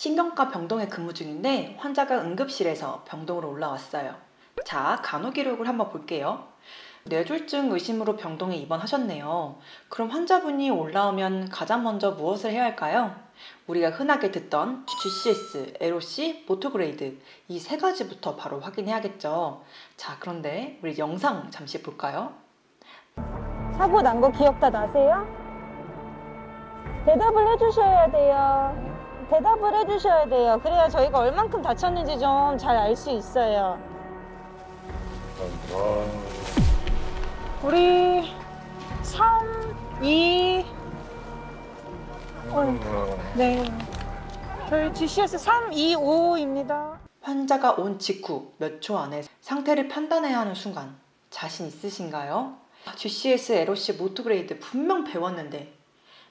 신경과 병동에 근무 중인데 환자가 응급실에서 병동으로 올라왔어요. 자, 간호 기록을 한번 볼게요. 뇌졸중 의심으로 병동에 입원하셨네요. 그럼 환자분이 올라오면 가장 먼저 무엇을 해야 할까요? 우리가 흔하게 듣던 GCS, LOC, 모토그레이드 이 세 가지부터 바로 확인해야겠죠. 자, 그런데 우리 영상 잠시 볼까요? 사고 난 거 기억 다 나세요? 대답을 해주셔야 돼요. 대답을 해주셔야 돼요. 그래야 저희가 얼만큼 다쳤는지 좀 잘 알 수 있어요. 우리 3, 2, 네. 저희 GCS 3, 2, 5입니다. 환자가 온 직후 몇 초 안에 상태를 판단해야 하는 순간 자신 있으신가요? GCS, LOC, 모토그레이드 분명 배웠는데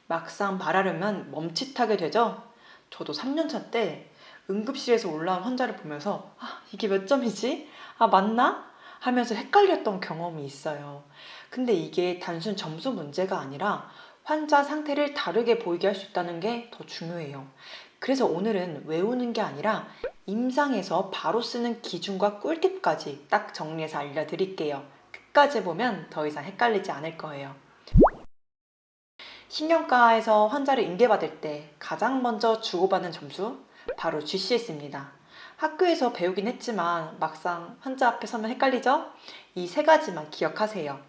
막상 말하려면 멈칫하게 되죠? 저도 3년차 때 응급실에서 올라온 환자를 보면서 이게 몇 점이지? 맞나? 하면서 헷갈렸던 경험이 있어요. 근데 이게 단순 점수 문제가 아니라 환자 상태를 다르게 보이게 할 수 있다는 게 더 중요해요. 그래서 오늘은 외우는 게 아니라 임상에서 바로 쓰는 기준과 꿀팁까지 딱 정리해서 알려드릴게요. 끝까지 보면 더 이상 헷갈리지 않을 거예요. 신경과에서 환자를 인계받을 때 가장 먼저 주고받는 점수 바로 GCS입니다. 학교에서 배우긴 했지만 막상 환자 앞에 서면 헷갈리죠? 이 세 가지만 기억하세요.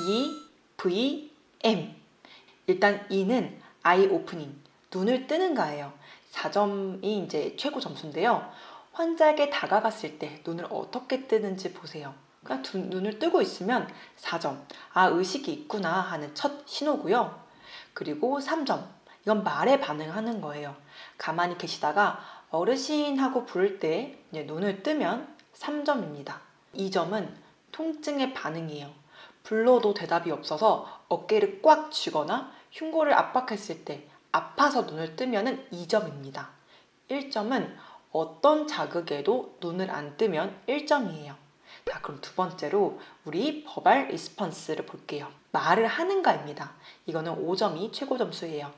E, V, M. 일단 E는 아이 오프닝, 눈을 뜨는가예요. 4점이 이제 최고 점수인데요. 환자에게 다가갔을 때 눈을 어떻게 뜨는지 보세요. 그냥 눈을 뜨고 있으면 4점. 의식이 있구나 하는 첫 신호고요. 그리고 3점. 이건 말에 반응하는 거예요. 가만히 계시다가 어르신하고 부를 때 눈을 뜨면 3점입니다. 2점은 통증의 반응이에요. 불러도 대답이 없어서 어깨를 꽉 쥐거나 흉골을 압박했을 때 아파서 눈을 뜨면 2점입니다. 1점은 어떤 자극에도 눈을 안 뜨면 1점이에요. 자, 그럼 두 번째로 우리 버발 리스폰스를 볼게요. 말을 하는가입니다. 이거는 5점이 최고 점수예요.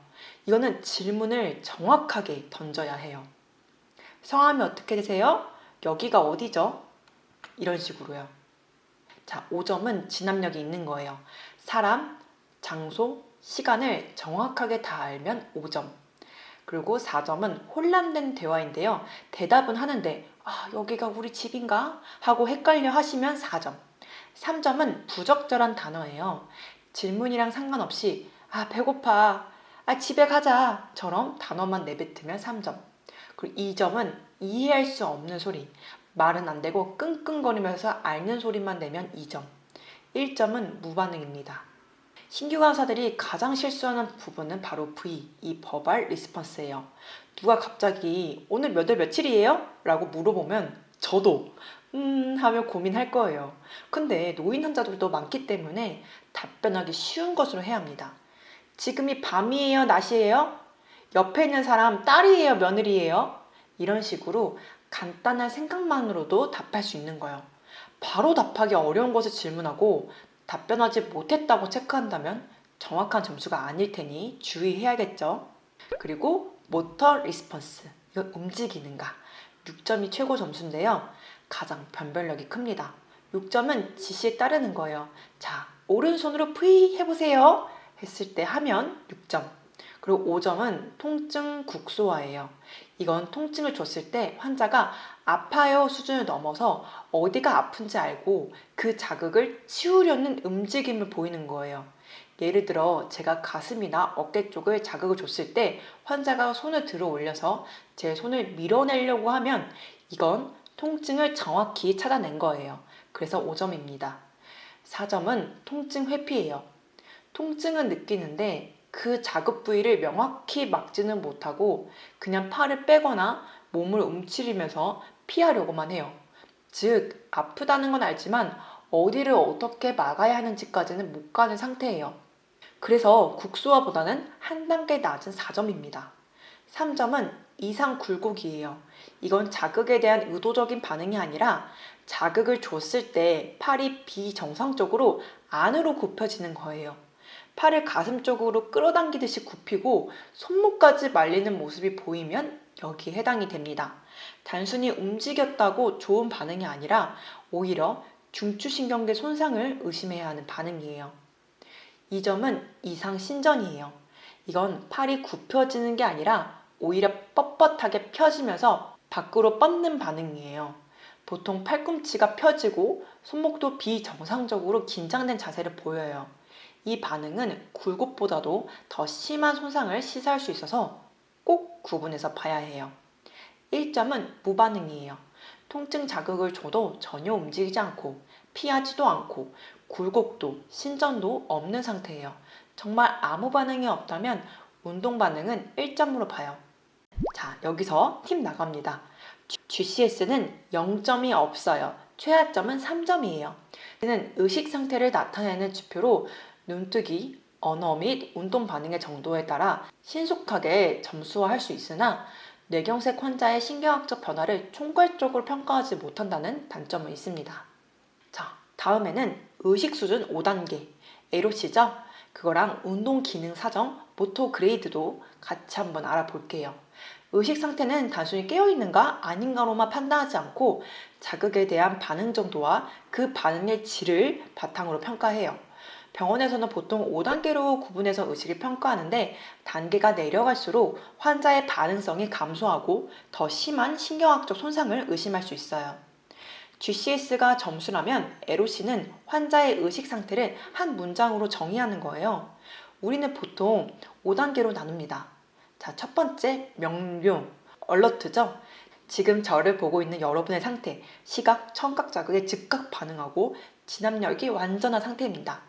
이거는 질문을 정확하게 던져야 해요. 성함이 어떻게 되세요? 여기가 어디죠? 이런 식으로요. 자, 5점은 진압력이 있는 거예요. 사람, 장소, 시간을 정확하게 다 알면 5점. 그리고 4점은 혼란된 대화인데요. 대답은 하는데 여기가 우리 집인가? 하고 헷갈려 하시면 4점. 3점은 부적절한 단어예요. 질문이랑 상관없이 배고파, 집에 가자 처럼 단어만 내뱉으면 3점. 그리고 2점은 이해할 수 없는 소리, 말은 안 되고 끙끙거리면서 앓는 소리만 내면 2점. 1점은 무반응입니다. 신규 간호사들이 가장 실수하는 부분은 바로 V, 이 버발 리스폰스예요. 누가 갑자기 오늘 몇 월 며칠이에요? 라고 물어보면 저도 하며 고민할 거예요. 근데 노인 환자들도 많기 때문에 답변하기 쉬운 것으로 해야 합니다. 지금이 밤이에요? 낮이에요? 옆에 있는 사람 딸이에요? 며느리예요? 이런 식으로 간단한 생각만으로도 답할 수 있는 거예요. 바로 답하기 어려운 것을 질문하고 답변하지 못했다고 체크한다면 정확한 점수가 아닐 테니 주의해야겠죠. 그리고 모터 리스폰스, 이건 움직이는가. 6점이 최고 점수인데요. 가장 변별력이 큽니다. 6점은 지시에 따르는 거예요. 자, 오른손으로 푸이 해보세요 했을 때 하면 6점. 그리고 5점은 통증 국소화예요. 이건 통증을 줬을 때 환자가 아파요 수준을 넘어서 어디가 아픈지 알고 그 자극을 치우려는 움직임을 보이는 거예요. 예를 들어 제가 가슴이나 어깨 쪽을 자극을 줬을 때 환자가 손을 들어 올려서 제 손을 밀어내려고 하면 이건 통증을 정확히 찾아낸 거예요. 그래서 5점입니다. 4점은 통증 회피예요. 통증은 느끼는데 그 자극 부위를 명확히 막지는 못하고 그냥 팔을 빼거나 몸을 움츠리면서 피하려고만 해요. 즉, 아프다는 건 알지만 어디를 어떻게 막아야 하는지까지는 못 가는 상태예요. 그래서 국소화보다는 한 단계 낮은 4점입니다. 3점은 이상 굴곡이에요. 이건 자극에 대한 의도적인 반응이 아니라 자극을 줬을 때 팔이 비정상적으로 안으로 굽혀지는 거예요. 팔을 가슴 쪽으로 끌어당기듯이 굽히고 손목까지 말리는 모습이 보이면 여기에 해당이 됩니다. 단순히 움직였다고 좋은 반응이 아니라 오히려 중추신경계 손상을 의심해야 하는 반응이에요. 이 점은 이상 신전이에요. 이건 팔이 굽혀지는 게 아니라 오히려 뻣뻣하게 펴지면서 밖으로 뻗는 반응이에요. 보통 팔꿈치가 펴지고 손목도 비정상적으로 긴장된 자세를 보여요. 이 반응은 굴곡보다도 더 심한 손상을 시사할 수 있어서 꼭 구분해서 봐야 해요. 1점은 무반응이에요. 통증 자극을 줘도 전혀 움직이지 않고 피하지도 않고 굴곡도 신전도 없는 상태예요. 정말 아무 반응이 없다면 운동 반응은 1점으로 봐요. 자, 여기서 팁 나갑니다. GCS는 0점이 없어요. 최하점은 3점이에요. 이는 의식 상태를 나타내는 지표로 눈뜨기, 언어 및 운동 반응의 정도에 따라 신속하게 점수화할 수 있으나 뇌경색 환자의 신경학적 변화를 총괄적으로 평가하지 못한다는 단점은 있습니다. 자, 다음에는 의식 수준 5단계, 에로시죠? 그거랑 운동 기능 사정, 모토 그레이드도 같이 한번 알아볼게요. 의식 상태는 단순히 깨어있는가 아닌가로만 판단하지 않고 자극에 대한 반응 정도와 그 반응의 질을 바탕으로 평가해요. 병원에서는 보통 5단계로 구분해서 의식을 평가하는데 단계가 내려갈수록 환자의 반응성이 감소하고 더 심한 신경학적 손상을 의심할 수 있어요. GCS가 점수라면 LOC는 환자의 의식 상태를 한 문장으로 정의하는 거예요. 우리는 보통 5단계로 나눕니다. 자, 첫 번째, 명료, 얼러트죠? 지금 저를 보고 있는 여러분의 상태, 시각, 청각 자극에 즉각 반응하고 진압력이 완전한 상태입니다.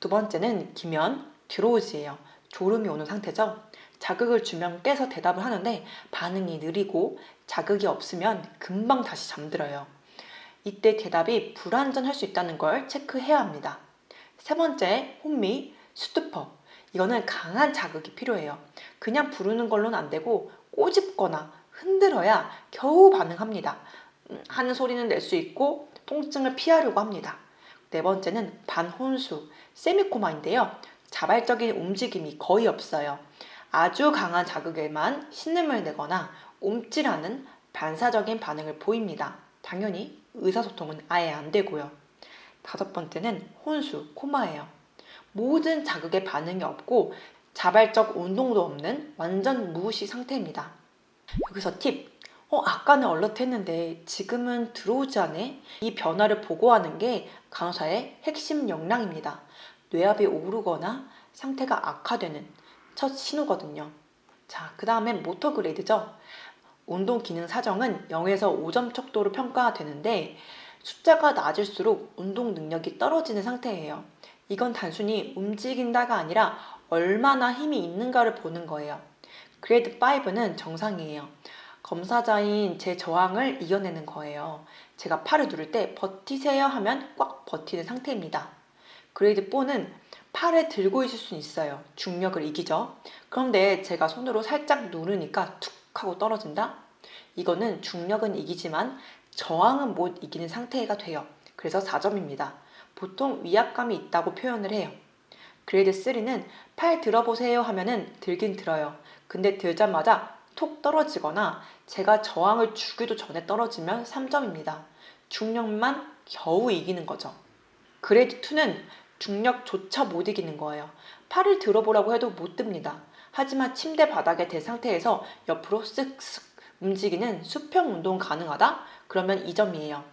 두 번째는 기면, 드로우즈예요. 졸음이 오는 상태죠. 자극을 주면 깨서 대답을 하는데 반응이 느리고 자극이 없으면 금방 다시 잠들어요. 이때 대답이 불완전할 수 있다는 걸 체크해야 합니다. 세 번째, 혼미, 스투퍼. 이거는 강한 자극이 필요해요. 그냥 부르는 걸로는 안 되고 꼬집거나 흔들어야 겨우 반응합니다. 하는 소리는 낼 수 있고 통증을 피하려고 합니다. 네 번째는 반혼수, 세미코마인데요. 자발적인 움직임이 거의 없어요. 아주 강한 자극에만 신음을 내거나 움찔하는 반사적인 반응을 보입니다. 당연히 의사소통은 아예 안 되고요. 다섯 번째는 혼수, 코마예요. 모든 자극에 반응이 없고 자발적 운동도 없는 완전 무의식 상태입니다. 여기서 팁! 아까는 얼러트 했는데 지금은 들어오지 않네? 이 변화를 보고하는 게 간호사의 핵심 역량입니다. 뇌압이 오르거나 상태가 악화되는 첫 신호거든요. 자, 그 다음엔 모터 그레이드죠. 운동 기능 사정은 0에서 5점 척도로 평가되는데 숫자가 낮을수록 운동 능력이 떨어지는 상태예요. 이건 단순히 움직인다가 아니라 얼마나 힘이 있는가를 보는 거예요. 그레이드 5는 정상이에요. 검사자인 제 저항을 이겨내는 거예요. 제가 팔을 누를 때 버티세요 하면 꽉 버티는 상태입니다. 그레이드 4는 팔을 들고 있을 수는 있어요. 중력을 이기죠. 그런데 제가 손으로 살짝 누르니까 툭 하고 떨어진다? 이거는 중력은 이기지만 저항은 못 이기는 상태가 돼요. 그래서 4점입니다. 보통 위압감이 있다고 표현을 해요. 그레이드 3는 팔 들어보세요 하면은 들긴 들어요. 근데 들자마자 톡 떨어지거나 제가 저항을 주기도 전에 떨어지면 3점입니다. 중력만 겨우 이기는 거죠. 그레이드 2는 중력조차 못 이기는 거예요. 팔을 들어보라고 해도 못 듭니다. 하지만 침대 바닥에 대 상태에서 옆으로 쓱쓱 움직이는 수평 운동 가능하다? 그러면 2점이에요.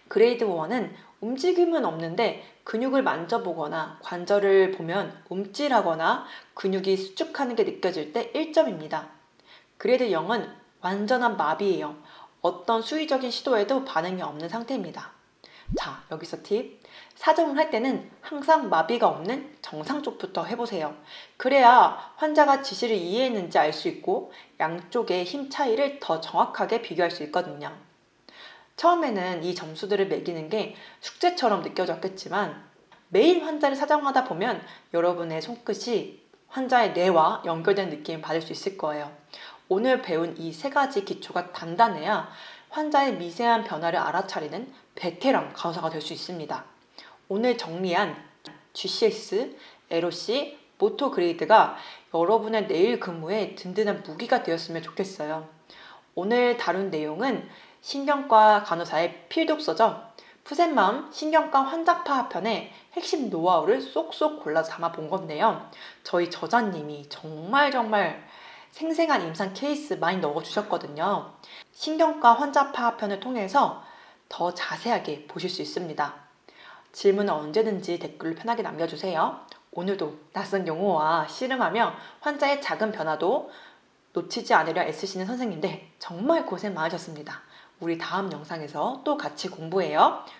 그레이드 1은 움직임은 없는데 근육을 만져보거나 관절을 보면 움찔하거나 근육이 수축하는 게 느껴질 때 1점입니다. 그레이드 0은 완전한 마비예요. 어떤 수의적인 시도에도 반응이 없는 상태입니다. 자, 여기서 팁. 사정을 할 때는 항상 마비가 없는 정상 쪽부터 해보세요. 그래야 환자가 지시를 이해했는지 알 수 있고 양쪽의 힘 차이를 더 정확하게 비교할 수 있거든요. 처음에는 이 점수들을 매기는 게 숙제처럼 느껴졌겠지만 매일 환자를 사정하다 보면 여러분의 손끝이 환자의 뇌와 연결된 느낌을 받을 수 있을 거예요. 오늘 배운 이 세 가지 기초가 단단해야 환자의 미세한 변화를 알아차리는 베테랑 간호사가 될 수 있습니다. 오늘 정리한 GCS, LOC, 모토 그레이드가 여러분의 내일 근무에 든든한 무기가 되었으면 좋겠어요. 오늘 다룬 내용은 신경과 간호사의 필독서죠. 푸센마음 신경과 환자파 편의 핵심 노하우를 쏙쏙 골라서 담아본 건데요. 저희 저자님이 정말 생생한 임상 케이스 많이 넣어주셨거든요. 신경과 환자파 편을 통해서 더 자세하게 보실 수 있습니다. 질문은 언제든지 댓글로 편하게 남겨주세요. 오늘도 낯선 용어와 씨름하며 환자의 작은 변화도 놓치지 않으려 애쓰시는 선생님들 정말 고생 많으셨습니다. 우리 다음 영상에서 또 같이 공부해요.